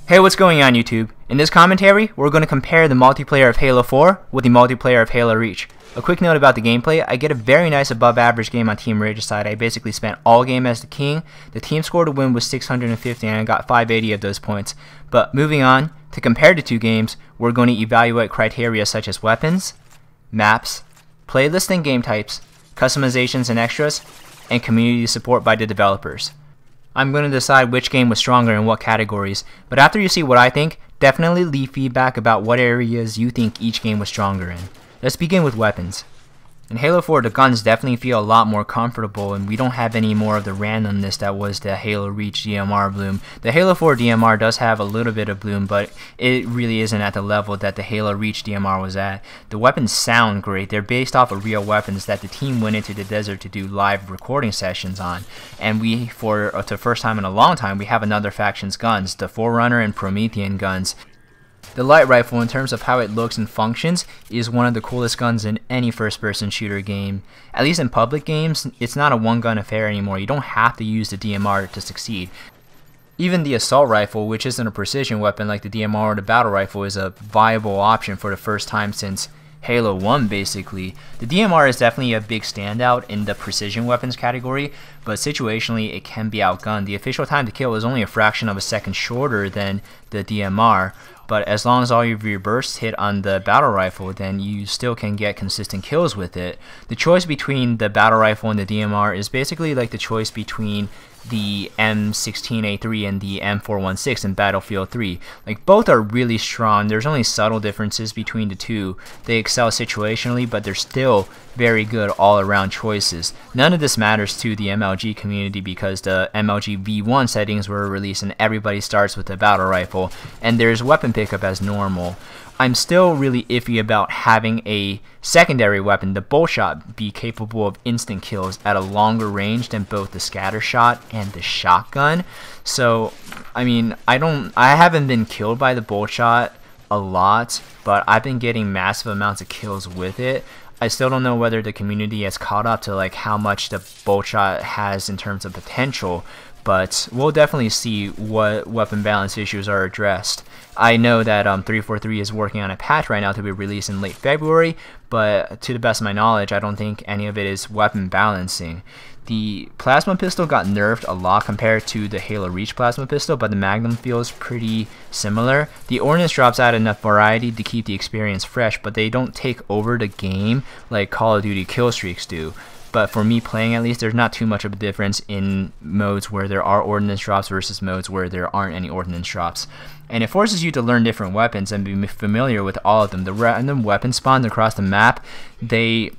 Hey, what's going on YouTube? In this commentary, we're going to compare the multiplayer of Halo 4 with the multiplayer of Halo Reach. A quick note about the gameplay, I get a very nice above average game on Team Regicide. I basically spent all game as the king. The team score to win was 650 and I got 580 of those points. But moving on, to compare the two games, we're going to evaluate criteria such as weapons, maps, playlist and game types, customizations and extras, and community support by the developers. I'm going to decide which game was stronger in what categories, but after you see what I think, definitely leave feedback about what areas you think each game was stronger in. Let's begin with weapons. In Halo 4, the guns definitely feel a lot more comfortable, and we don't have any more of the randomness that was the Halo Reach DMR bloom. The Halo 4 DMR does have a little bit of bloom, but it really isn't at the level that the Halo Reach DMR was at. The weapons sound great. They're based off of real weapons that the team went into the desert to do live recording sessions on. And we, for the first time in a long time, we have another faction's guns, the Forerunner and Promethean guns. The light rifle, in terms of how it looks and functions, is one of the coolest guns in any first-person shooter game. At least in public games, it's not a one-gun affair anymore. You don't have to use the DMR to succeed. Even the assault rifle, which isn't a precision weapon like the DMR or the battle rifle, is a viable option for the first time since Halo 1 basically. The DMR is definitely a big standout in the precision weapons category, but situationally it can be outgunned. The official time to kill is only a fraction of a second shorter than the DMR, but as long as all of your bursts hit on the battle rifle, then you still can get consistent kills with it. The choice between the battle rifle and the DMR is basically like the choice between the M16A3 and the M416 in Battlefield 3. Like, both are really strong. There's only subtle differences between the two. They excel situationally, but they're still very good all-around choices. None of this matters to the MLG community because the MLG V1 settings were released and everybody starts with the battle rifle, and there's weapon pickup as normal. I'm still really iffy about having a secondary weapon, the bolt shot, be capable of instant kills at a longer range than both the scatter shot and the shotgun. So, I mean, I haven't been killed by the bolt shot a lot, but I've been getting massive amounts of kills with it. I still don't know whether the community has caught up to like how much the bolt shot has in terms of potential, but we'll definitely see what weapon balance issues are addressed. I know that 343 is working on a patch right now to be released in late February, but to the best of my knowledge, I don't think any of it is weapon balancing. The plasma pistol got nerfed a lot compared to the Halo Reach plasma pistol, but the Magnum feels pretty similar. The ordnance drops add enough variety to keep the experience fresh, but they don't take over the game like Call of Duty kill streaks do. But for me playing, at least, there's not too much of a difference in modes where there are ordnance drops versus modes where there aren't any ordnance drops. And it forces you to learn different weapons and be familiar with all of them. The random weapon spawns across the map, they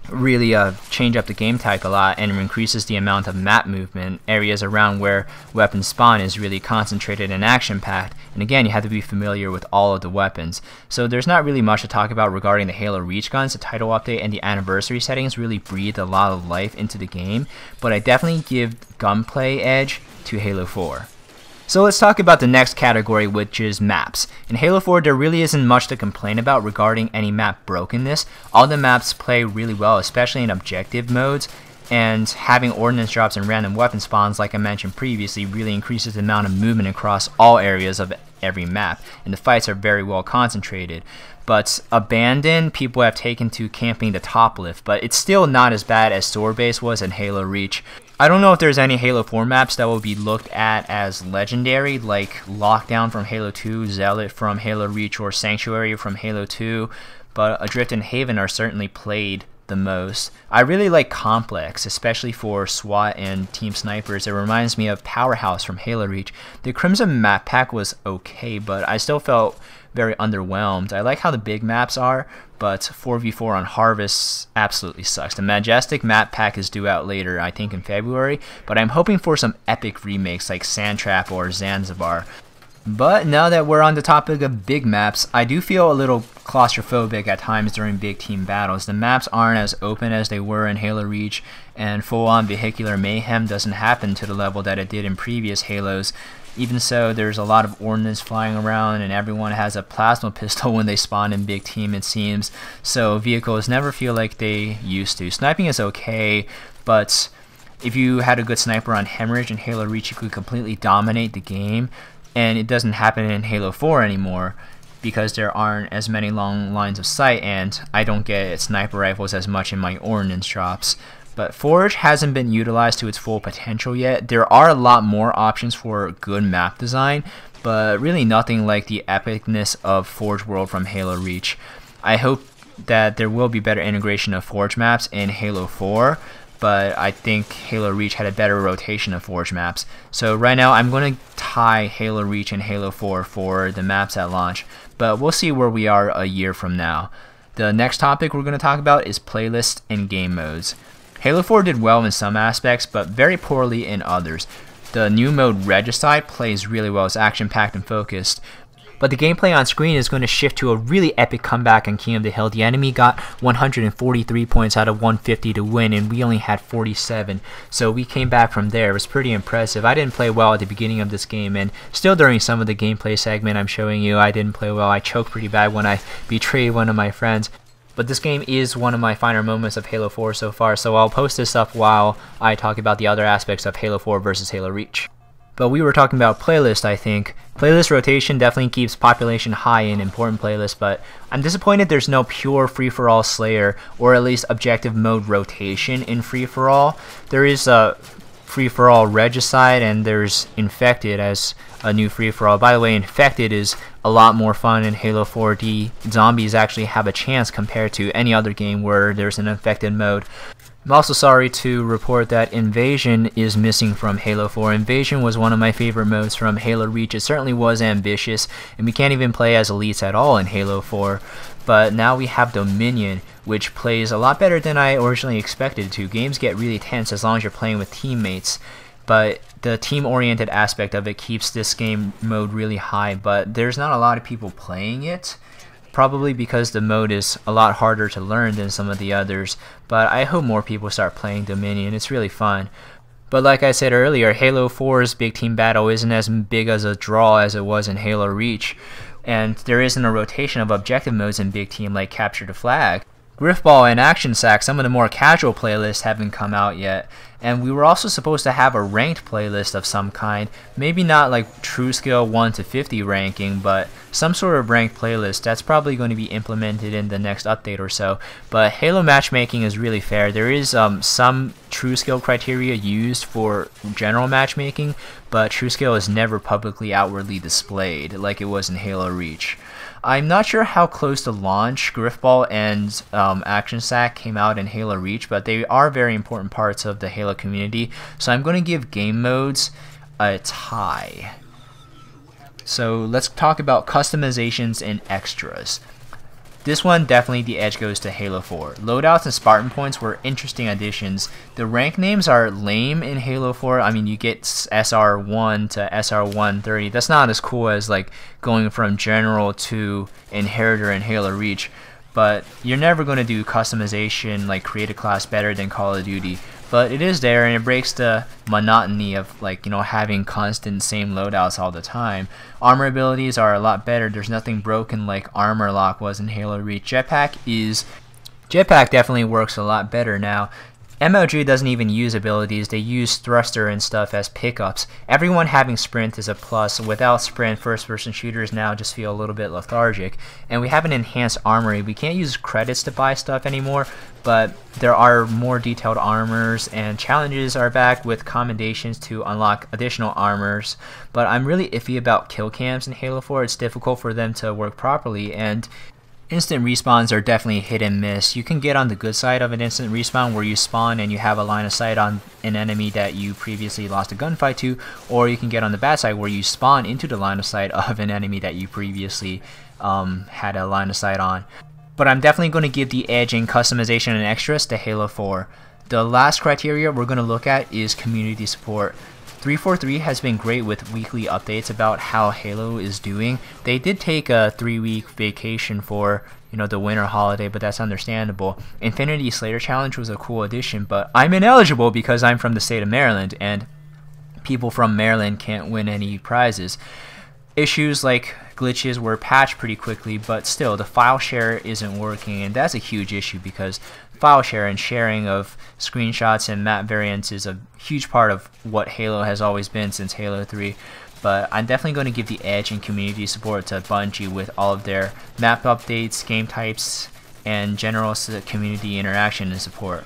really change up the game type a lot and increases the amount of map movement. Areas around where weapons spawn is really concentrated and action-packed, and again, you have to be familiar with all of the weapons. So there's not really much to talk about regarding the Halo Reach guns. The title update and the anniversary settings really breathed a lot of life into the game, but I definitely give gunplay edge to Halo 4. So let's talk about the next category, which is maps. In Halo 4, there really isn't much to complain about regarding any map brokenness. All the maps play really well, especially in objective modes, and having ordnance drops and random weapon spawns, like I mentioned previously, really increases the amount of movement across all areas of every map, and the fights are very well concentrated. But Abandon, people have taken to camping the top lift, but it's still not as bad as Sword Base was in Halo Reach. I don't know if there's any Halo 4 maps that will be looked at as legendary, like Lockdown from Halo 2, Zealot from Halo Reach, or Sanctuary from Halo 2, but Adrift and Haven are certainly played the most. I really like Complex, especially for SWAT and Team Snipers. It reminds me of Powerhouse from Halo Reach. The Crimson map pack was okay, but I still felt very underwhelmed. I like how the big maps are, but 4v4 on Harvest absolutely sucks. The Majestic map pack is due out later, I think in February, but I'm hoping for some epic remakes like Sandtrap or Zanzibar. But now that we're on the topic of big maps, I do feel a little claustrophobic at times during big team battles. The maps aren't as open as they were in Halo Reach, and full-on vehicular mayhem doesn't happen to the level that it did in previous Halos. Even so, there's a lot of ordnance flying around, and everyone has a plasma pistol when they spawn in big team, it seems. So vehicles never feel like they used to. Sniping is okay, but if you had a good sniper on Hemorrhage and Halo Reach, you could completely dominate the game. and it doesn't happen in Halo 4 anymore because there aren't as many long lines of sight, and I don't get sniper rifles as much in my ordnance drops. But Forge hasn't been utilized to its full potential yet. There are a lot more options for good map design, but really nothing like the epicness of Forge World from Halo Reach. I hope that there will be better integration of Forge maps in Halo 4, but I think Halo Reach had a better rotation of Forge maps. So right now I'm going to tie Halo Reach and Halo 4 for the maps at launch, but we'll see where we are a year from now. The next topic we're going to talk about is playlists and game modes. Halo 4 did well in some aspects, but very poorly in others. The new mode Regicide plays really well, it's action-packed and focused. But the gameplay on screen is going to shift to a really epic comeback on King of the Hill. The enemy got 143 points out of 150 to win, and we only had 47. So we came back from there. It was pretty impressive. I didn't play well at the beginning of this game, and still during some of the gameplay segment I'm showing you, I didn't play well. I choked pretty bad when I betrayed one of my friends. But this game is one of my finer moments of Halo 4 so far, so I'll post this up while I talk about the other aspects of Halo 4 versus Halo Reach. But we were talking about playlist, I think. Playlist rotation definitely keeps population high in important playlists, but I'm disappointed there's no pure free-for-all Slayer, or at least objective mode rotation in free-for-all. There is a free-for-all Regicide, and there's Infected as a new free-for-all. By the way, Infected is a lot more fun in Halo 4D. Zombies actually have a chance compared to any other game where there's an infected mode. I'm also sorry to report that Invasion is missing from Halo 4. Invasion was one of my favorite modes from Halo Reach. It certainly was ambitious, and we can't even play as elites at all in Halo 4. But now we have Dominion, which plays a lot better than I originally expected to. Games get really tense as long as you're playing with teammates, but the team-oriented aspect of it keeps this game mode really high, but there's not a lot of people playing it. Probably because the mode is a lot harder to learn than some of the others, but I hope more people start playing Dominion. It's really fun. But like I said earlier, Halo 4's big team battle isn't as big as a draw as it was in Halo Reach, and there isn't a rotation of objective modes in big team like Capture the Flag. Griffball and Action Sack, some of the more casual playlists haven't come out yet, and we were also supposed to have a ranked playlist of some kind, maybe not like True Skill 1 to 50 ranking, but some sort of ranked playlist. That's probably going to be implemented in the next update or so. But Halo matchmaking is really fair. There is some True Skill criteria used for general matchmaking, but True Skill is never publicly outwardly displayed like it was in Halo Reach. I'm not sure how close to launch Griffball and Action Sack came out in Halo Reach, but they are very important parts of the Halo community, so I'm going to give game modes a tie. So let's talk about customizations and extras. This one, definitely the edge goes to Halo 4. Loadouts and Spartan points were interesting additions. The rank names are lame in Halo 4. I mean, you get SR1 to SR130. That's not as cool as like going from General to Inheritor in Halo Reach. But you're never going to do customization like create a class better than Call of Duty. But it is there, and it breaks the monotony of like, you know, having constant same loadouts all the time. Armor abilities are a lot better. There's nothing broken like Armor Lock was in Halo Reach. Jetpack definitely works a lot better now. MLG doesn't even use abilities, they use thruster and stuff as pickups. Everyone having sprint is a plus. Without sprint, first-person shooters now just feel a little bit lethargic. And we have an enhanced armory. We can't use credits to buy stuff anymore, but there are more detailed armors, and challenges are back with commendations to unlock additional armors. But I'm really iffy about kill cams in Halo 4. It's difficult for them to work properly, and instant respawns are definitely hit and miss. You can get on the good side of an instant respawn where you spawn and you have a line of sight on an enemy that you previously lost a gunfight to, or you can get on the bad side where you spawn into the line of sight of an enemy that you previously had a line of sight on. But I'm definitely going to give the edge in customization and extras to Halo 4. The last criteria we're going to look at is community support. 343 has been great with weekly updates about how Halo is doing. They did take a 3-week vacation for, you know, the winter holiday, but that's understandable. Infinity Slayer Challenge was a cool addition, but I'm ineligible because I'm from the state of Maryland, and people from Maryland can't win any prizes. Issues like glitches were patched pretty quickly, but still the file share isn't working, and that's a huge issue because file share and sharing of screenshots and map variants is a huge part of what Halo has always been since Halo 3. but I'm definitely going to give the edge in community support to Bungie with all of their map updates, game types, and general community interaction and support.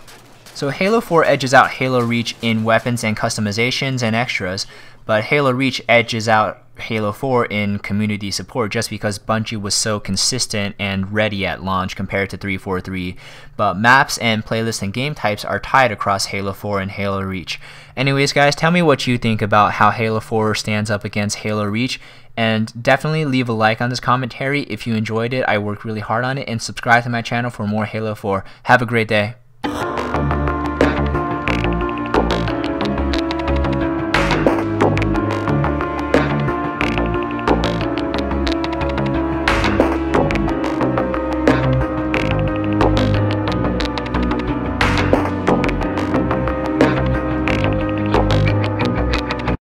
So Halo 4 edges out Halo Reach in weapons and customizations and extras, but Halo Reach edges out Halo 4 in community support just because Bungie was so consistent and ready at launch compared to 343. But maps and playlists and game types are tied across Halo 4 and Halo Reach. Anyways guys, tell me what you think about how Halo 4 stands up against Halo Reach, and definitely leave a like on this commentary if you enjoyed it. I worked really hard on it, and subscribe to my channel for more Halo 4. Have a great day.